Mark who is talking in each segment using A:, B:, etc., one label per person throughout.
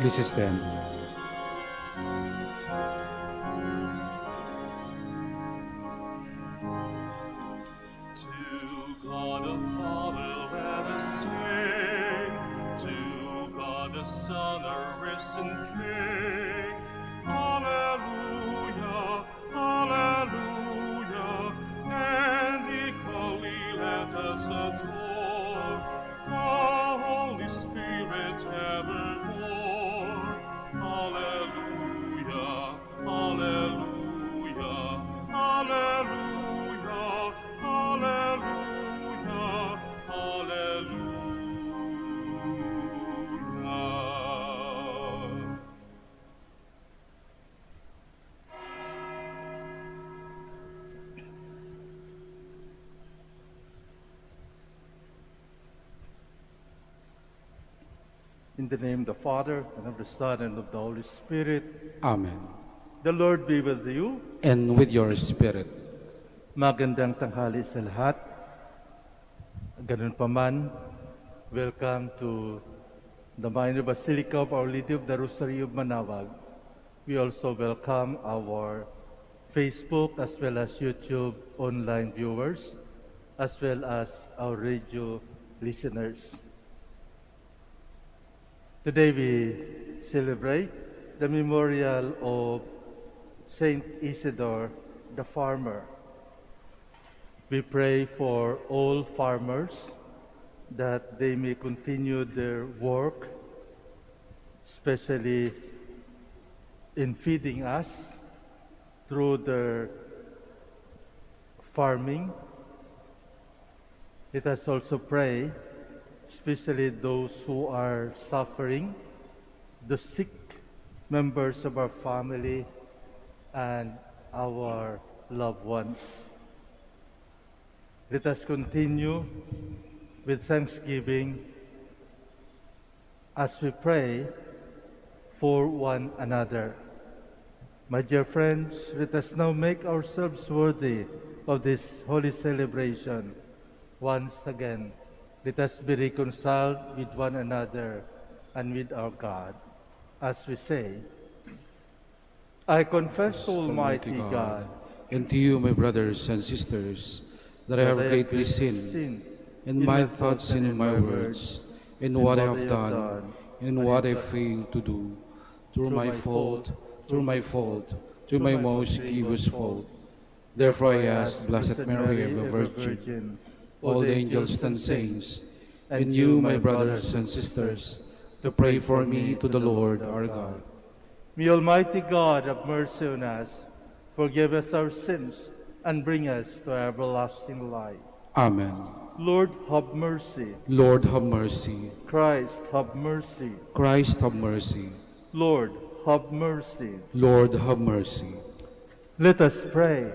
A: Please stand.
B: In the name of the Father, and of the Son, and of the Holy Spirit.
A: Amen.
B: The Lord be with you.
A: And with your spirit.
B: Magandang tanghali sa lahat. Ganun pa man, welcome to the Minor Basilica of Our Lady of the Rosary of Manaoag. We also welcome our Facebook as well as YouTube online viewers, as well as our radio listeners. Today we celebrate the memorial of Saint Isidore, the farmer. We pray for all farmers that they may continue their work, especially in feeding us through their farming. Let us also pray, especially those who are suffering, the sick members of our family, and our loved ones. Let us continue with thanksgiving as we pray for one another. My dear friends, let us now make ourselves worthy of this holy celebration. Once again, let us be reconciled with one another and with our God, as we say, I confess to Almighty God,
A: and to you, my brothers and sisters, that I have greatly sinned in my thoughts and in my words, in what I have done, and in what I failed to do, through my fault, through my most grievous fault. Therefore I ask Blessed Mary, ever Virgin, all the angels and saints, and you, my brothers and sisters, to pray for me to the Lord our God.
B: May Almighty God have mercy on us, forgive us our sins, and bring us to everlasting life.
A: Amen.
B: Lord, have mercy.
A: Lord, have mercy.
B: Christ, have mercy.
A: Christ, have mercy.
B: Lord, have mercy.
A: Lord, have mercy.
B: Let us pray.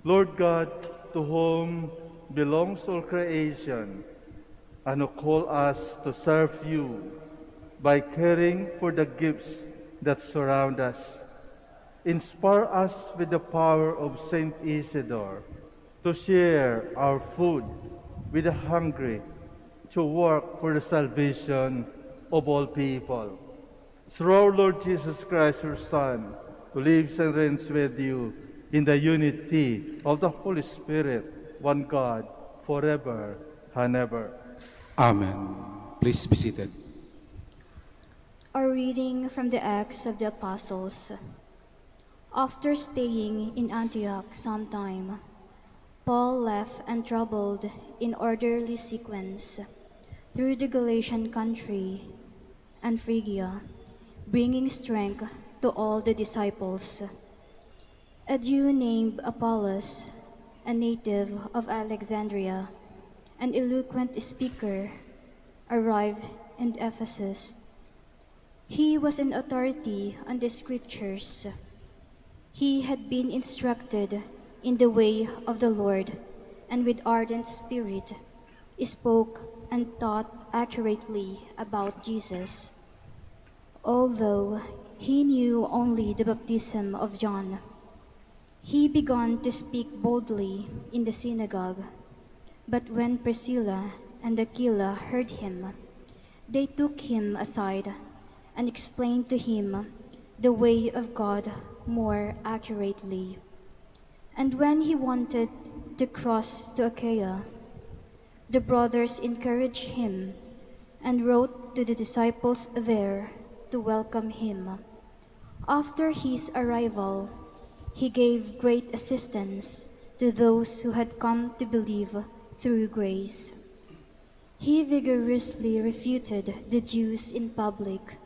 B: Lord God, to whom belongs all creation, and who call us to serve you by caring for the gifts that surround us, inspire us with the power of Saint Isidore to share our food with the hungry, to work for the salvation of all people. Through our Lord Jesus Christ, your Son, who lives and reigns with you in the unity of the Holy Spirit, one God, forever and ever.
A: Amen. Please be seated.
C: A reading from the Acts of the Apostles. After staying in Antioch some time, Paul left and traveled in orderly sequence through the Galatian country and Phrygia, bringing strength to all the disciples. A Jew named Apollos, a native of Alexandria, an eloquent speaker, arrived in Ephesus. He was an authority on the scriptures. He had been instructed in the way of the Lord, and with ardent spirit spoke and taught accurately about Jesus. Although he knew only the baptism of John, he began to speak boldly in the synagogue. But when Priscilla and Aquila heard him, They took him aside and explained to him the way of God more accurately. And when he wanted to cross to Achaia, the brothers encouraged him and wrote to the disciples there to welcome him. After his arrival, he gave great assistance to those who had come to believe through grace. He vigorously refuted the Jews in public,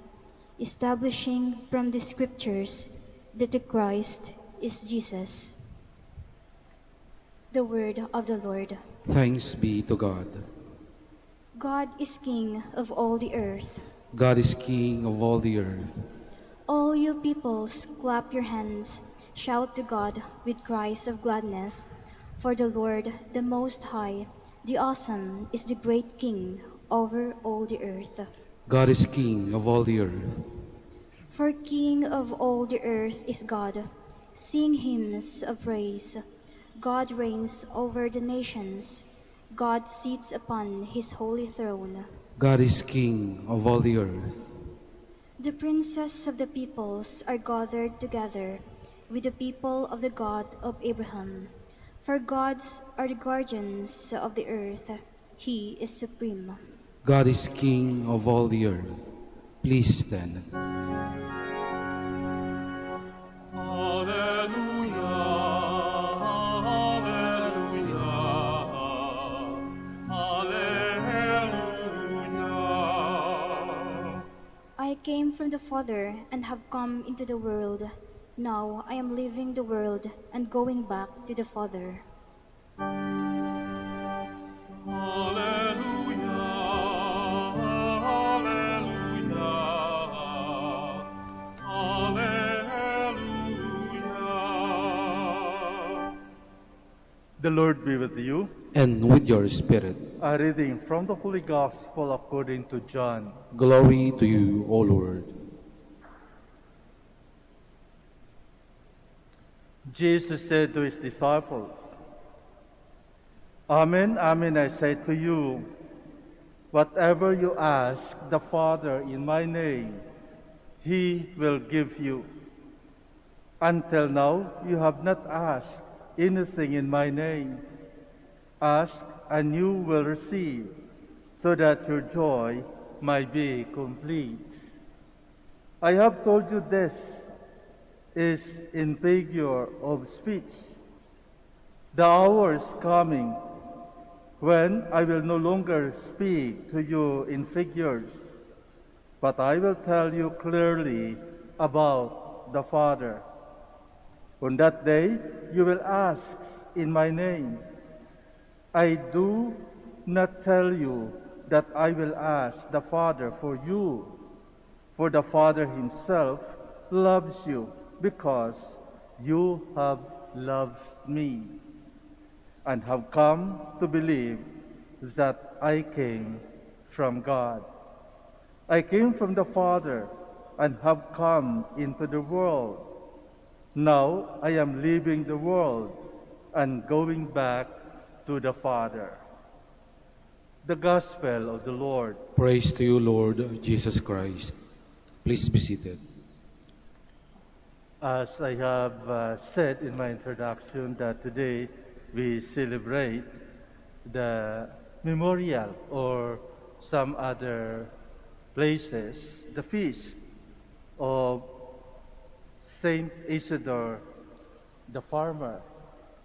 C: establishing from the scriptures that the Christ is Jesus. The word of the Lord.
A: Thanks be to God.
C: God is King of all the earth.
A: God is King of all the earth.
C: All you peoples, clap your hands, shout to God with cries of gladness. For the Lord, the Most High, the Awesome, is the great King over all the earth.
A: God is King of all the earth.
C: For King of all the earth is God. Sing hymns of praise. God reigns over the nations. God sits upon his holy throne.
A: God is King of all the earth.
C: The princes of the peoples are gathered together with the people of the God of Abraham. For gods are the guardians of the earth. He is supreme.
A: God is King of all the earth. Please stand.
C: I came from the Father and have come into the world. Now I am leaving the world and going back to the Father.
B: The Lord be with you.
A: And with your spirit.
B: A reading from the Holy Gospel according to John.
A: Glory to you, O Lord.
B: Jesus said to his disciples, Amen, amen, I say to you, whatever you ask the Father in my name, he will give you. Until now, you have not asked anything in my name. Ask and you will receive, so that your joy might be complete. I have told you this is in figure of speech. The hour is coming when I will no longer speak to you in figures, but I will tell you clearly about the Father. On that day, you will ask in my name. I do not tell you that I will ask the Father for you, for the Father himself loves you because you have loved me and have come to believe that I came from God. I came from the Father and have come into the world. Now I am leaving the world and going back to the Father. The Gospel of the Lord.
A: Praise to you, Lord Jesus Christ. Please be seated.
B: As I have said in my introduction, that today we celebrate the memorial, or some other places, the feast of Saint Isidore, the farmer.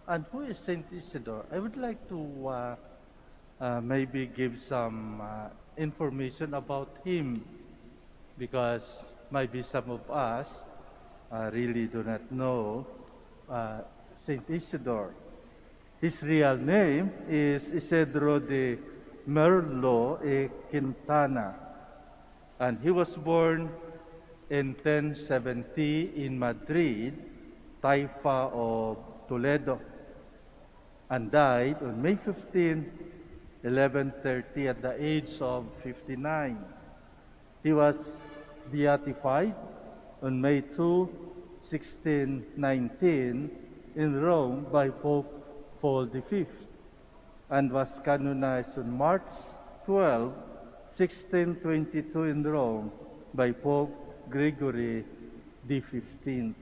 B: And who is Saint Isidore? I would like to maybe give some information about him, because maybe some of us really do not know Saint Isidore. His real name is Isidore de Merlo y Quintana, and he was born in 1070 in Madrid, Taifa of Toledo, and died on May 15, 1130 at the age of 59. He was beatified on May 2, 1619 in Rome by Pope Paul V, and was canonized on March 12, 1622 in Rome by Pope Gregory XV.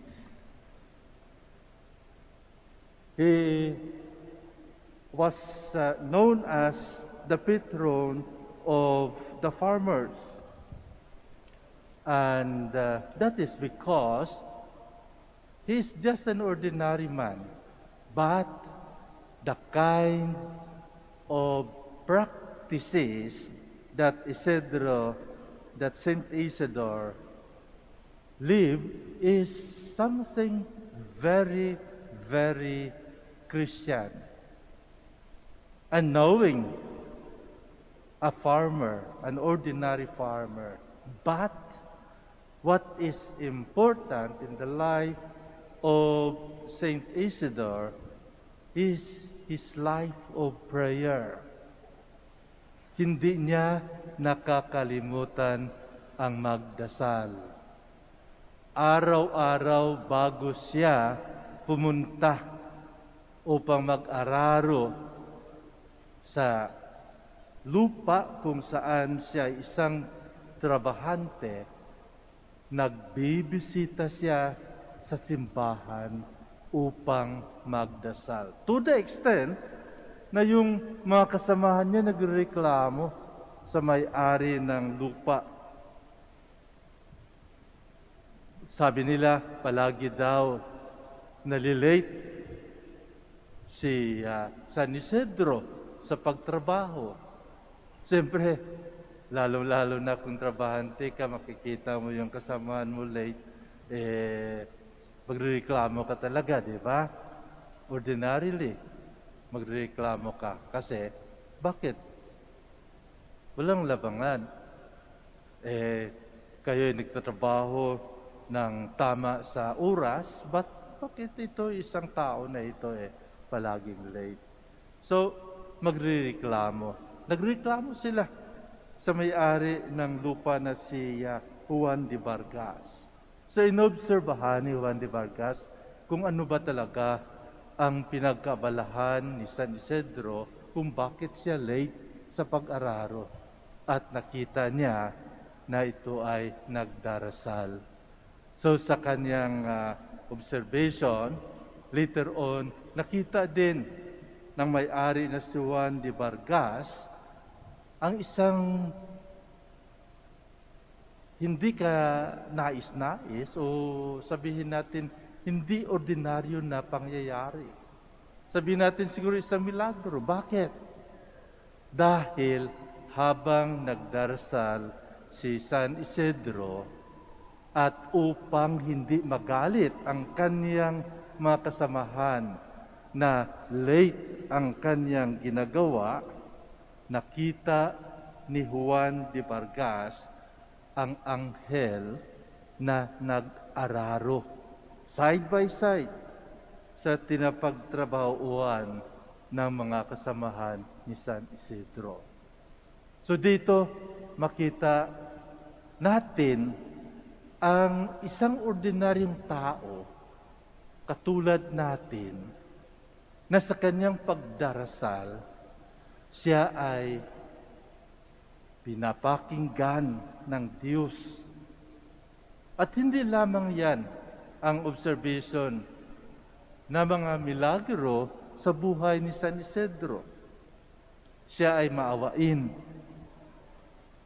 B: He was known as the patron of the farmers. And that is because he is just an ordinary man. But the kind of practices that Saint Isidore lived is something very, very Christian. And knowing a farmer, an ordinary farmer, but what is important in the life of Saint Isidore is his life of prayer. Hindi niya nakakalimutan ang magdasal. Araw-araw bago siya pumunta upang mag-araro sa lupa kung saan siya isang trabahante, nagbibisita siya sa simbahan upang magdasal. To the extent na yung mga kasamahan niya nagreklamo sa may-ari ng lupa. Sabi nila, palagi daw nalilate si San Isidro sa pagtrabaho. Siyempre, lalo-lalo na kung trabahante ka, makikita mo yung kasamahan mo late, magreklamo ka talaga, di ba? Ordinarily, magreklamo ka. Kasi, bakit? Walang labangan. Kayo'y nagtatrabaho ng tama sa oras, bakit ito isang tao na ito palaging late? So, magreklamo. Nagreklamo sila sa may-ari ng lupa na si Juan de Vargas. So, inobserbahan ni Juan de Vargas kung ano ba talaga ang pinagkabalahan ni San Isidro kung bakit siya late sa pag-araro. At nakita niya na ito ay nagdarasal. So, sa kanyang observation, later on, nakita din ng may-ari na si Juan de Vargas ang isang hindi ka nais-nais o sabihin natin hindi ordinaryo na pangyayari. Sabihin natin siguro isang milagro. Bakit? Dahil habang nagdarasal si San Isidro at upang hindi magalit ang kanyang mga kasamahan na late ang kanyang ginagawa, nakita ni Juan de Vargas ang anghel na nag-araro side by side sa tinapagtrabahuan ng mga kasamahan ni San Isidro. So dito makita natin ang isang ordinaryong tao katulad natin na sa kanyang pagdarasal siya ay pinapakinggan ng Diyos. At hindi lamang yan ang observation na mga milagro sa buhay ni San Isidro. Siya ay maawain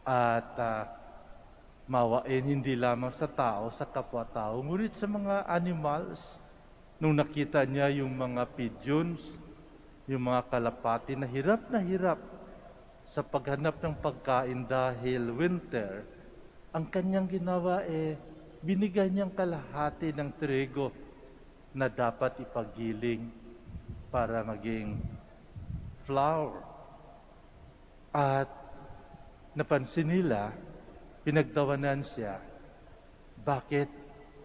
B: at maawain hindi lamang sa tao, sa kapwa-tao, ngunit sa mga animals. Nung nakita niya yung mga pigeons, yung mga kalapati na hirap sa paghanap ng pagkain dahil winter, ang kanyang ginawa binigay niyang kalahati ng trigo na dapat ipagiling para maging flour. At napansin nila, pinagtawanan siya, bakit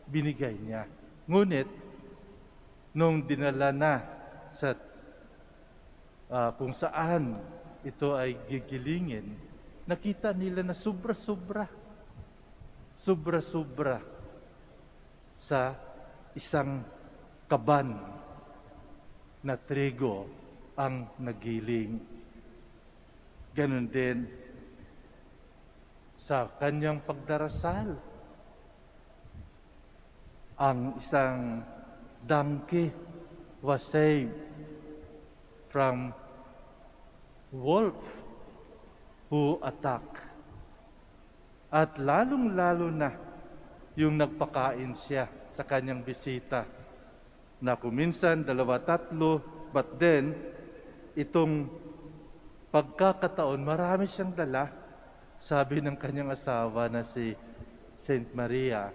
B: binigay niya. Ngunit, nung dinala na sa kung saan ito ay gigilingin, nakita nila na sobra-sobra sa isang kaban na trigo ang nagiling. Ganon din sa kanyang pagdarasal. Ang isang donkey was saved from wolf who attack. At lalong-lalo na yung nagpakain siya sa kanyang bisita na kuminsan 2, 3, but then itong pagkakataon marami siyang dala. Sabi ng kanyang asawa na si Saint Maria,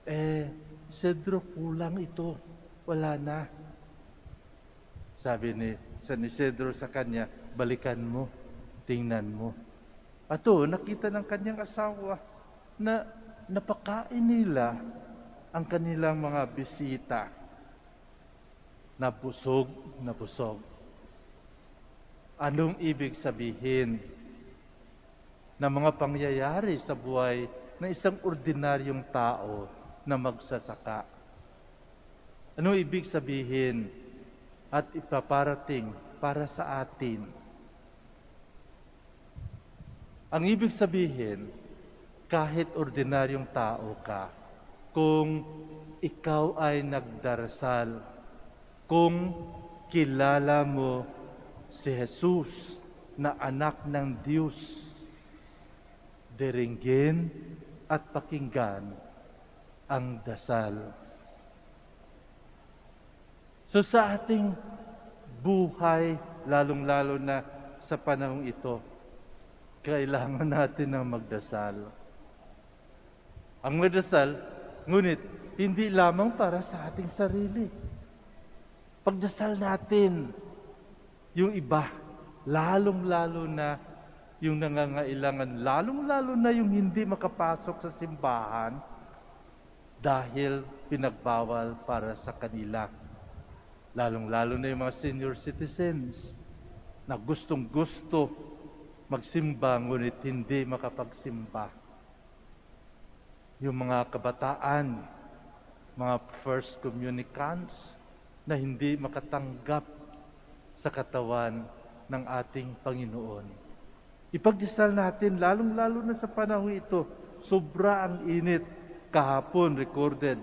B: Isidro, kulang ito, wala na. Sabi ni San Isidro sa kanya, balikan mo, tingnan mo. Ato, nakita ng kanyang asawa na napakain nila ang kanilang mga bisita. Nabusog, nabusog. Anong ibig sabihin na mga pangyayari sa buhay ng isang ordinaryong tao na magsasaka? Anong ibig sabihin at ipaparating para sa atin? Ang ibig sabihin, kahit ordinaryong tao ka, kung ikaw ay nagdarasal, kung kilala mo si Jesus na anak ng Diyos, diringgin at pakinggan ang dasal. So sa ating buhay, lalong-lalo na sa panahong ito, kailangan natin ng magdasal. Ang magdasal, ngunit hindi lamang para sa ating sarili. Pagdasal natin yung iba, lalong-lalo na yung nangangailangan, lalong-lalo na yung hindi makapasok sa simbahan dahil pinagbawal para sa kanila. Lalong-lalo na yung mga senior citizens na gustong-gusto magsimba ngunit hindi makapagsimba. Yung mga kabataan, mga first communicants na hindi makatanggap sa katawan ng ating Panginoon. Ipagdasal natin, lalong-lalo na sa panahon ito, sobra ang init. Kahapon recorded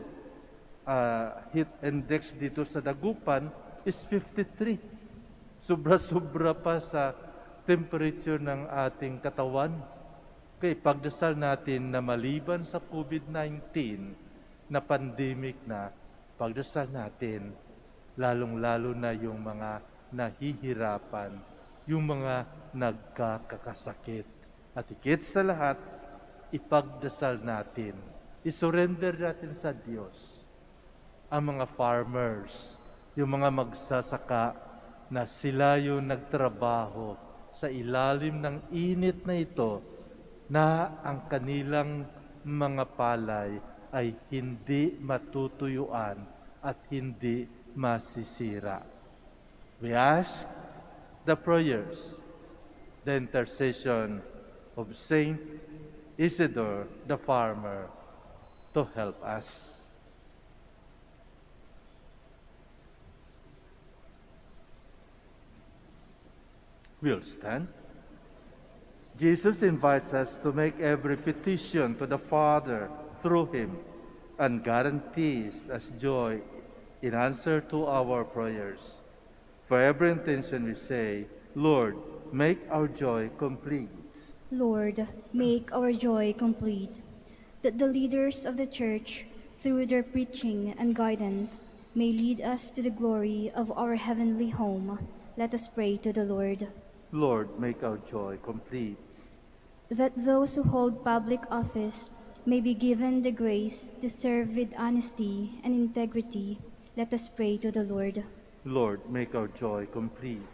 B: heat index dito sa Dagupan is 53. Sobra-sobra pa sa temperature ng ating katawan. Kaya ipagdasal natin na maliban sa COVID-19 na pandemic na, pagdasal natin, lalong-lalo na yung mga nahihirapan, yung mga nagkakasakit. At higit sa lahat, ipagdasal natin, isurrender natin sa Diyos ang mga farmers, yung mga magsasaka na sila yung nagtrabaho sa ilalim ng init na ito na ang kanilang mga palay ay hindi matutuyuan at hindi masisira. We ask the prayers, the intercession of Saint Isidore the farmer to help us. We'll stand. Jesus invites us to make every petition to the Father through Him and guarantees us joy in answer to our prayers. For every intention we say, Lord, make our joy complete.
C: Lord, make our joy complete, that the leaders of the Church, through their preaching and guidance, may lead us to the glory of our heavenly home. Let us pray to the Lord.
B: Lord, make our joy complete.
C: That those who hold public office may be given the grace to serve with honesty and integrity. Let us pray to the Lord.
B: Lord, make our joy complete.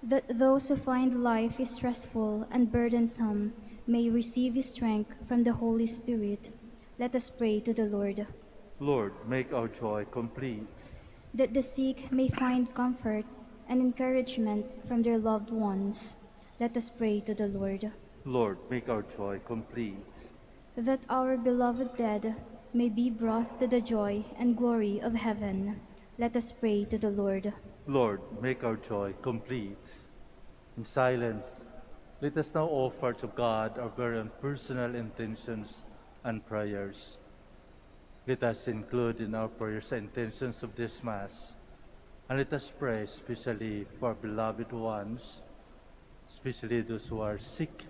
C: That those who find life is stressful and burdensome may receive strength from the Holy Spirit. Let us pray to the Lord.
B: Lord, make our joy complete.
C: That the sick may find comfort and encouragement from their loved ones. Let us pray to the Lord.
B: Lord, make our joy complete.
C: That our beloved dead may be brought to the joy and glory of heaven. Let us pray to the Lord.
B: Lord, make our joy complete. In silence, Let us now offer to God our very own personal intentions and prayers. Let us include in our prayers the intentions of this Mass, and let us pray especially for our beloved ones, especially those who are sick,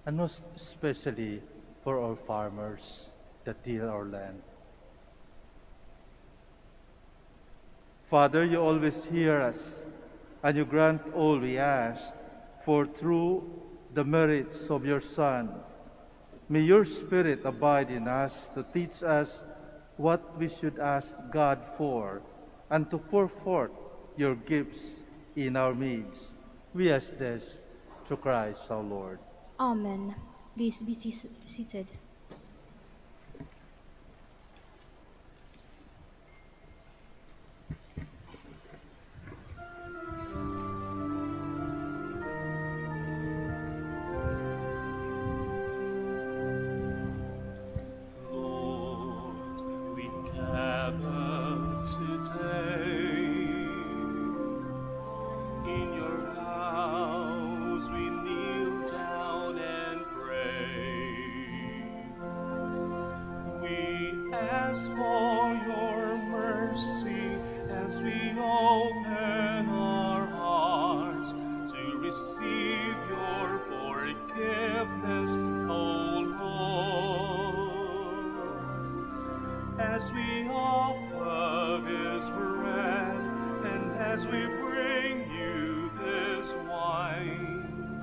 B: and most especially for our farmers that till our land. Father, you always hear us, and you grant all we ask, for through the merits of your Son, may your Spirit abide in us to teach us what we should ask God for, and to pour forth your gifts in our midst. We ask this through Christ our Lord.
C: Amen. Please be seated.
D: As we offer this bread and as we bring you this wine,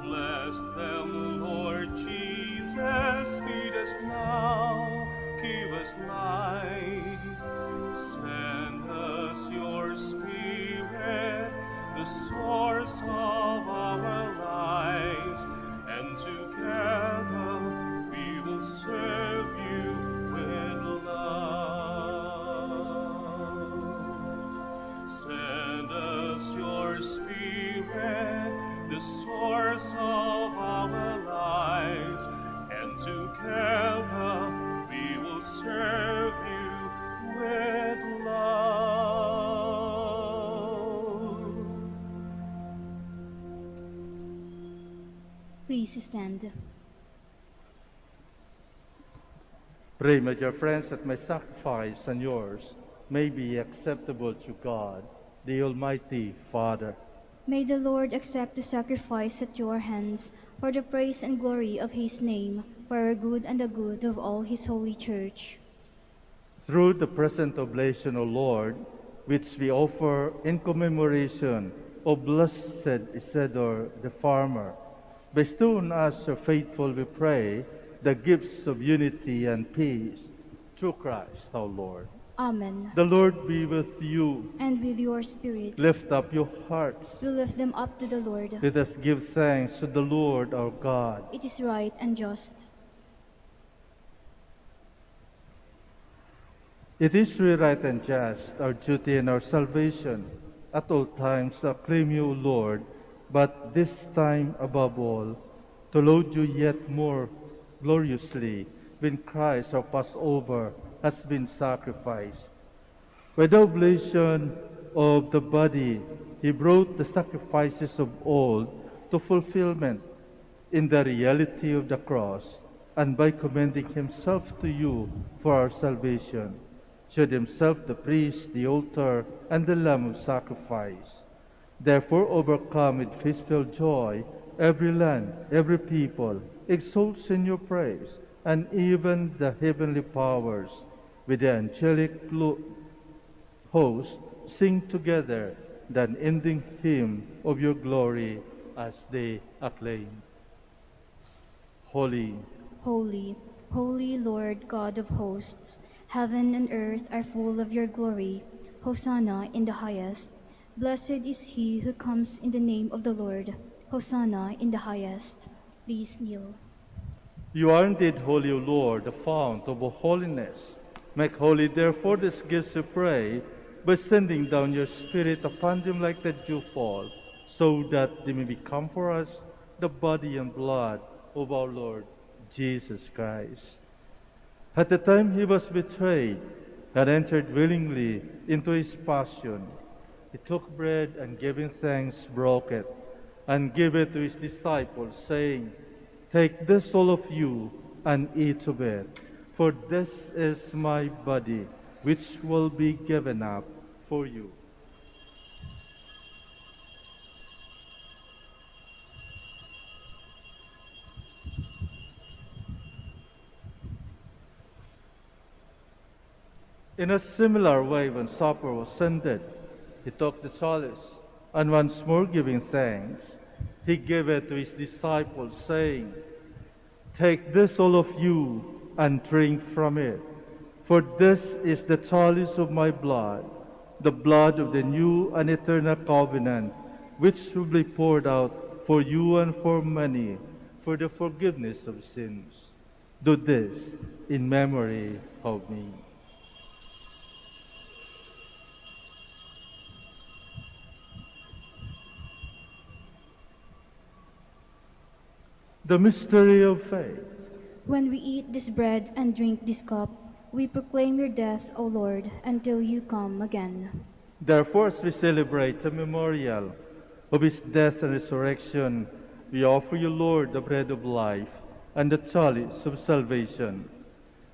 D: bless them, Lord Jesus, feed us now, give us life. Send us your Spirit, the source of our lives, and together we will serve you with love. Send us your Spirit, the source of our lives, and together we will serve you with love.
C: Please stand.
B: Pray, my dear friends, that my sacrifice and yours may be acceptable to God, the Almighty Father.
C: May the Lord accept the sacrifice at your hands for the praise and glory of his name, for our good and the good of all his holy church.
B: Through the present oblation, O Lord, which we offer in commemoration of blessed Isidore the farmer, bestow on us, your faithful, we pray, the gifts of unity and peace, through Christ our Lord.
C: Amen.
B: The Lord be with you.
C: And with your spirit.
B: Lift up your hearts.
C: We lift them up to the Lord.
B: Let us give thanks to the Lord our God.
C: It is right and just.
B: It is really right and just, our duty and our salvation, at all times to acclaim you, O Lord, but this time above all, to laud you yet more gloriously when Christ our Passover has been sacrificed. By the oblation of the body, he brought the sacrifices of old to fulfillment in the reality of the cross, and by commending himself to you for our salvation, showed himself the priest, the altar, and the lamb of sacrifice. Therefore, overcome with faith-filled joy, every land, every people exalts in your praise, and even the heavenly powers with the angelic host sing together the unending hymn of your glory as they acclaim. Holy,
C: holy, holy Lord God of hosts, heaven and earth are full of your glory. Hosanna in the highest. Blessed is he who comes in the name of the Lord. Hosanna in the highest. Please kneel.
B: You are indeed holy, O Lord, the fount of all holiness. Make holy, therefore, these gifts, we pray, by sending down your Spirit upon them like the dewfall, so that they may become for us the body and blood of our Lord Jesus Christ. At the time he was betrayed and entered willingly into his passion, he took bread and giving thanks, broke it, and gave it to his disciples, saying, "Take this, all of you, and eat of it, for this is my body, which will be given up for you." In a similar way, when supper was ended, he took the chalice, and once more giving thanks, he gave it to his disciples, saying, "Take this, all of you, and drink from it, for this is the chalice of my blood, the blood of the new and eternal covenant, which will be poured out for you and for many for the forgiveness of sins. Do this in memory of me." The mystery of faith.
C: When we eat this bread and drink this cup, we proclaim your death, O Lord, until you come again.
B: Therefore, as we celebrate the memorial of his death and resurrection, we offer you, Lord, the bread of life and the chalice of salvation,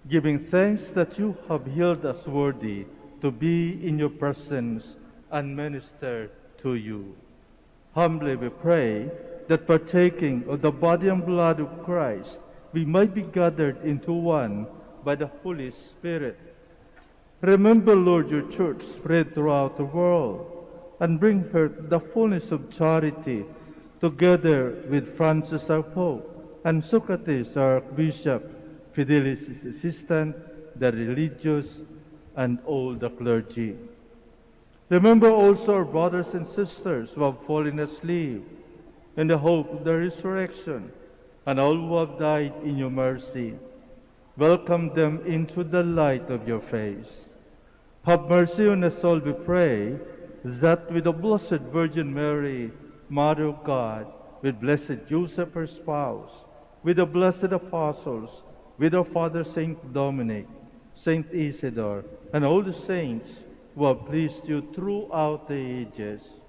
B: giving thanks that you have held us worthy to be in your presence and minister to you. Humbly we pray that partaking of the body and blood of Christ, we might be gathered into one by the Holy Spirit. Remember, Lord, your church spread throughout the world, and bring her to the fullness of charity, together with Francis our Pope, and Socrates our Archbishop, Fidelis his assistant, the religious, and all the clergy. Remember also our brothers and sisters who have fallen asleep in the hope of the resurrection, and all who have died in your mercy. Welcome them into the light of your face. Have mercy on us all, we pray, that with the Blessed Virgin Mary, Mother of God, with Blessed Joseph, her spouse, with the blessed apostles, with our Father Saint Dominic, Saint Isidore, and all the saints who have pleased you throughout the ages,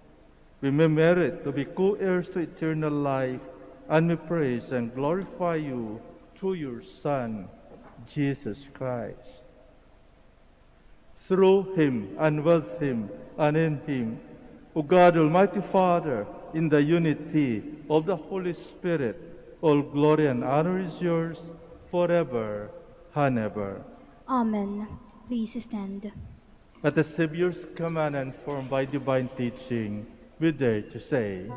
B: we may merit to be co-heirs to eternal life, and we praise and glorify you through your Son, Jesus Christ. Through him, and with him, and in him, O God, Almighty Father, in the unity of the Holy Spirit, all glory and honor is yours forever and ever.
C: Amen. Please stand.
B: At the Savior's command and formed by divine teaching, we dare to say,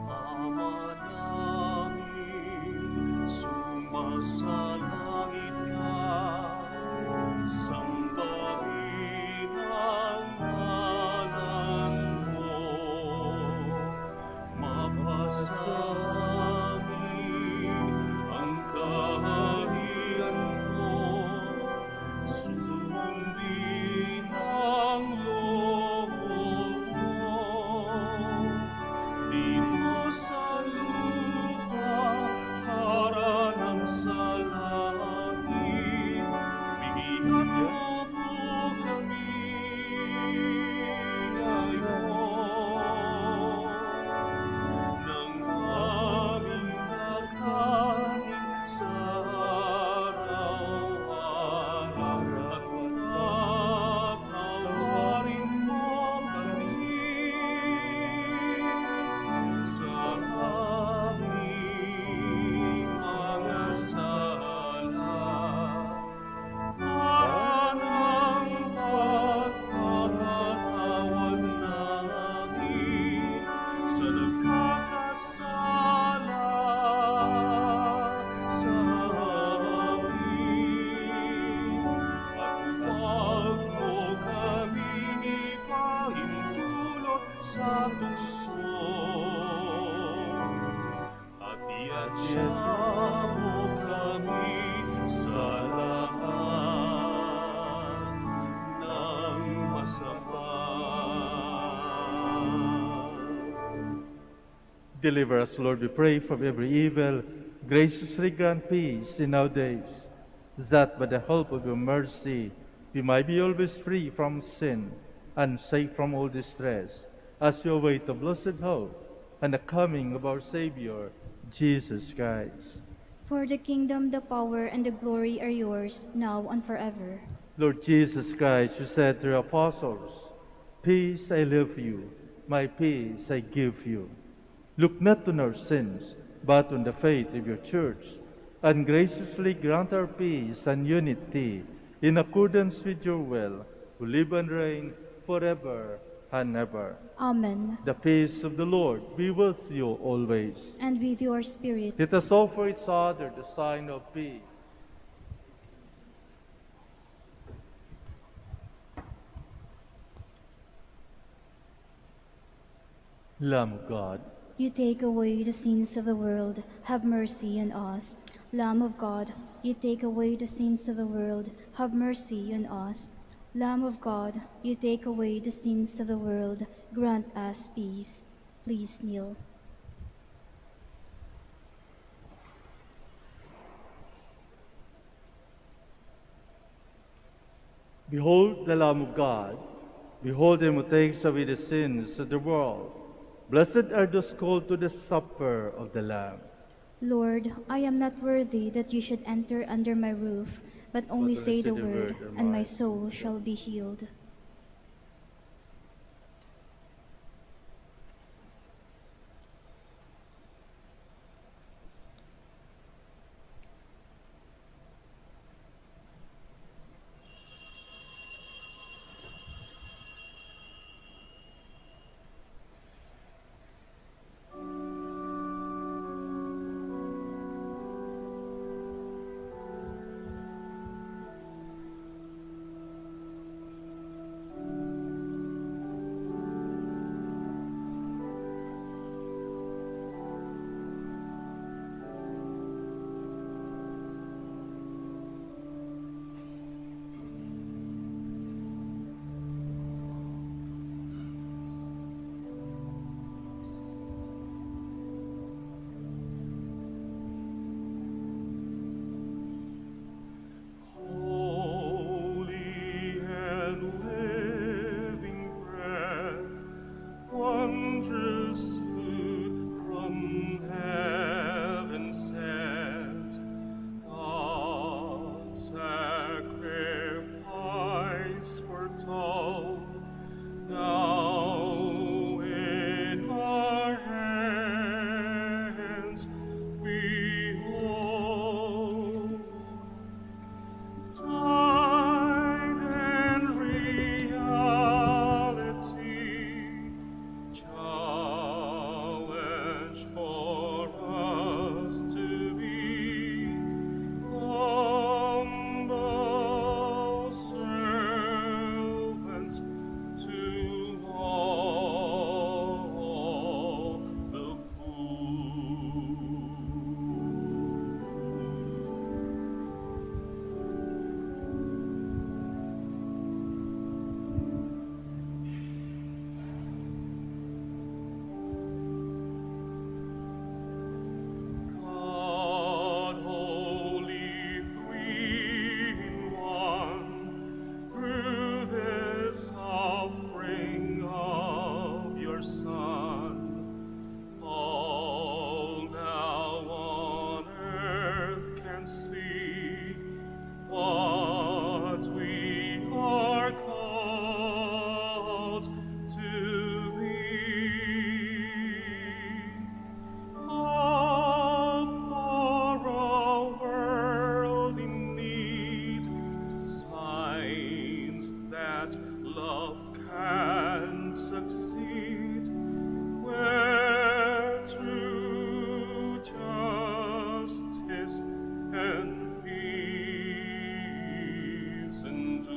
D: Ama namin, sumasalangit ka, sambahin ang ngalan mo, mapasa amin ang kaharian mo, sundin ang loob mo, dito sa lupa, harap sa langit, bigyan mo po kami ngayon ng aming kakanin sa araw-araw, at patawarin mo kami sa aming mga sala, para ng pagpapatawad namin sa nagkakasala sa amin. At huwag mo kaming ipahintulot sa tukso, at iadya mo kami sa lahat ng masama.
B: deliver us, Lord, we pray, from every evil. Graciously grant peace in our days, that by the help of your mercy we might be always free from sin and safe from all distress, as we await the blessed hope and the coming of our Savior, Jesus Christ.
C: For the kingdom, the power, and the glory are yours, now and forever.
B: Lord Jesus Christ, you said to your apostles, "Peace I leave you, my peace I give you." Look not on our sins, but on the faith of your church, and graciously grant our peace and unity in accordance with your will, who live and reign forever and ever.
C: Amen.
B: The peace of the Lord be with you always.
C: And with your spirit.
B: Let us offer each other the sign of peace. Lamb of God,
C: You take away the sins of the world, have mercy on us. Lamb of God, you take away the sins of the world, have mercy on us. Lamb of God, you take away the sins of the world, grant us peace. Please kneel.
B: behold the Lamb of God. Behold him who takes away the sins of the world. Blessed are those called to the supper of the Lamb.
C: Lord, I am not worthy that you should enter under my roof, but only say the word, and my soul shall be healed.
D: Holy and living bread, wondrous food from heaven sent, God's sacrifice foretold, now in our hands we hold. Sight and reality, challenge for us to be humble servants to all the poor. God, holy, three in one, through this offering of your Son, all now on earth can see what we are called to be. Hope for a world in need, signs that love can succeed, where true justice and peace endure.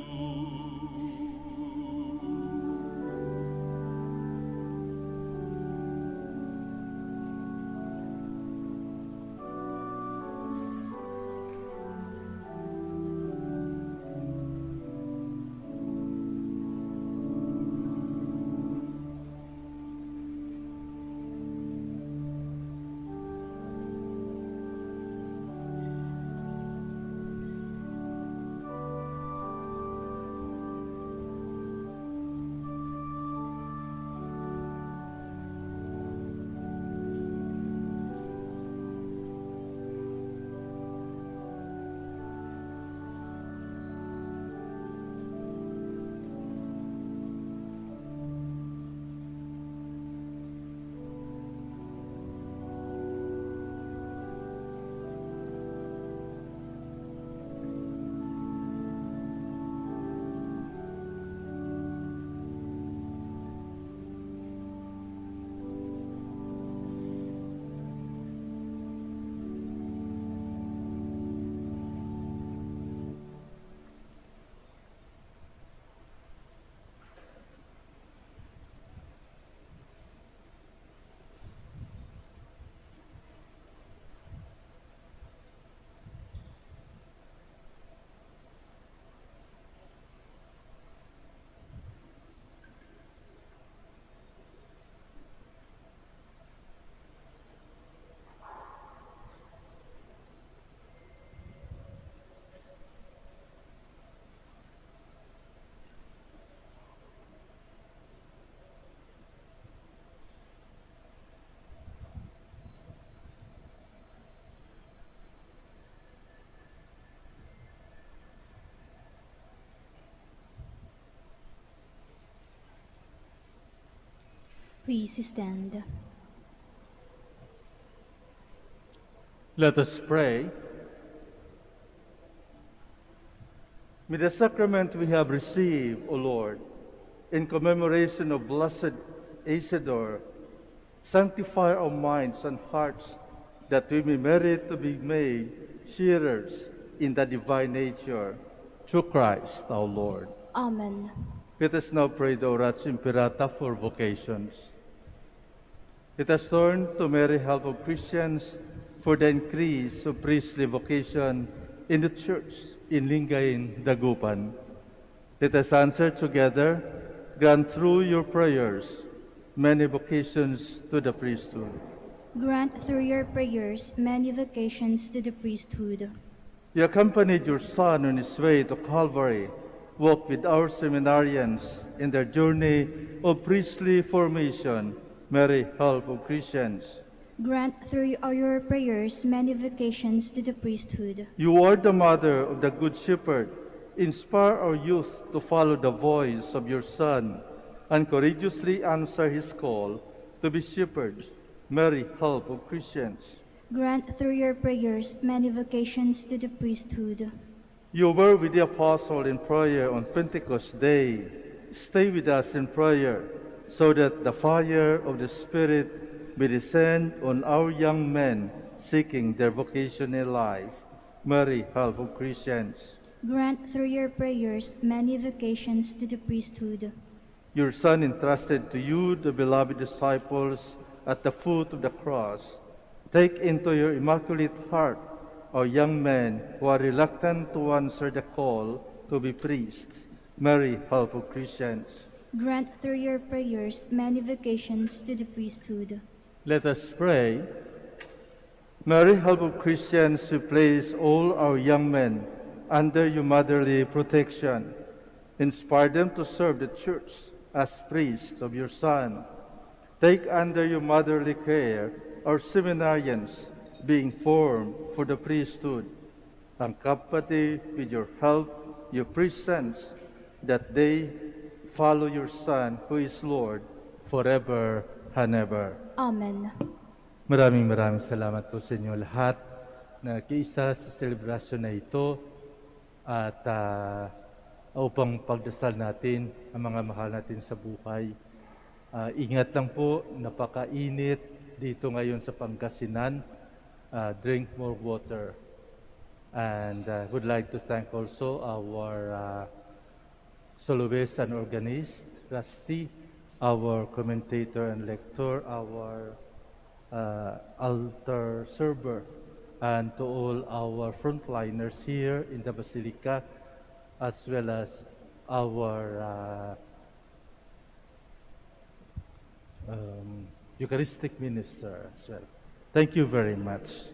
C: Please stand.
B: Let us pray. May the sacrament we have received, O Lord, in commemoration of Blessed Isidore, sanctify our minds and hearts that we may merit to be made sharers in the divine nature. Through Christ our Lord.
C: Amen.
B: Let us now pray the Oratio Imperata for vocations. Let us turn to Mary, help of Christians, for the increase of priestly vocation in the Church in Lingayen, Dagupan. Let us answer together, grant through your prayers many vocations to the priesthood.
C: Grant through your prayers many vocations to the priesthood.
B: You accompanied your Son on his way to Calvary. Walk with our seminarians in their journey of priestly formation. Mary, help of Christians.
C: Grant through your prayers many vocations to the priesthood.
B: You are the mother of the Good Shepherd. Inspire our youth to follow the voice of your Son and courageously answer his call to be shepherds. Mary, help of Christians.
C: Grant through your prayers many vocations to the priesthood.
B: You were with the apostle in prayer on Pentecost Day. Stay with us in prayer so that the fire of the Spirit may descend on our young men seeking their vocation in life. Mary, help of Christians.
C: Grant through your prayers many vocations to the priesthood.
B: Your Son entrusted to you the beloved disciples at the foot of the cross. Take into your immaculate heart our young men who are reluctant to answer the call to be priests. Mary, help of Christians.
C: Grant through your prayers many vocations to the priesthood.
B: Let us pray. Mary, help of Christians, who place all our young men under your motherly protection. Inspire them to serve the Church as priests of your Son. Take under your motherly care our seminarians being formed for the priesthood. Accompany with your help your presence that they follow your Son, who is Lord, forever and ever.
C: Amen.
B: Maraming salamat po sa inyo lahat na kiisa sa selebrasyon na ito at upang pagdasal natin ang mga mahal natin sa buhay. Ingat lang po, napakainit dito ngayon sa Pangasinan. Drink more water. And would like to thank also our soloist and organist, Rusty, our commentator and lector, our altar server, and to all our frontliners here in the Basilica, as well as our Eucharistic minister as well. Thank you very much.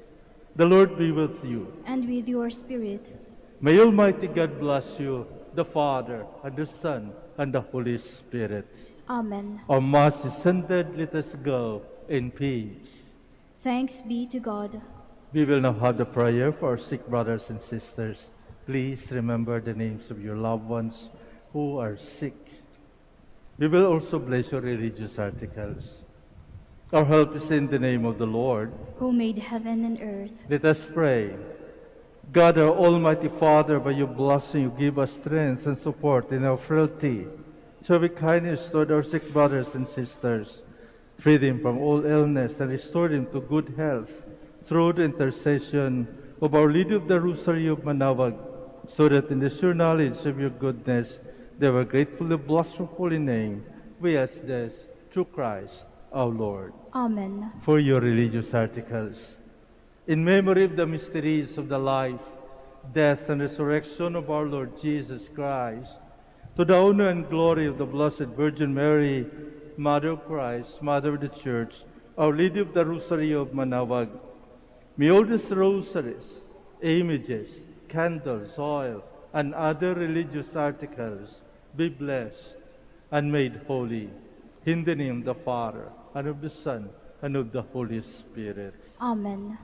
B: The Lord be with you.
C: And with your spirit.
B: May Almighty God bless you, the Father, and the Son, and the Holy Spirit.
C: Amen.
B: Our Mass is ended. Let us go in peace.
C: Thanks be to God.
B: We will now have the prayer for our sick brothers and sisters. Please remember the names of your loved ones who are sick. We will also bless your religious articles. Our help is in the name of the Lord,
C: who made heaven and earth.
B: Let us pray. God, our Almighty Father, by your blessing, you give us strength and support in our frailty. Show kindness toward our sick brothers and sisters. Free them from all illness and restore them to good health through the intercession of Our Lady of the Rosary of Manaoag, so that in the sure knowledge of your goodness, they will gratefully bless your holy name. We ask this through Christ our Lord.
C: Amen.
B: For your religious articles. In memory of the mysteries of the life, death, and resurrection of our Lord Jesus Christ, to the honor and glory of the Blessed Virgin Mary, Mother of Christ, Mother of the Church, Our Lady of the Rosary of Manaoag, may all these rosaries, images, candles, oil, and other religious articles be blessed and made holy. In the name of the Father, and of the Son, and of the Holy Spirit.
C: Amen.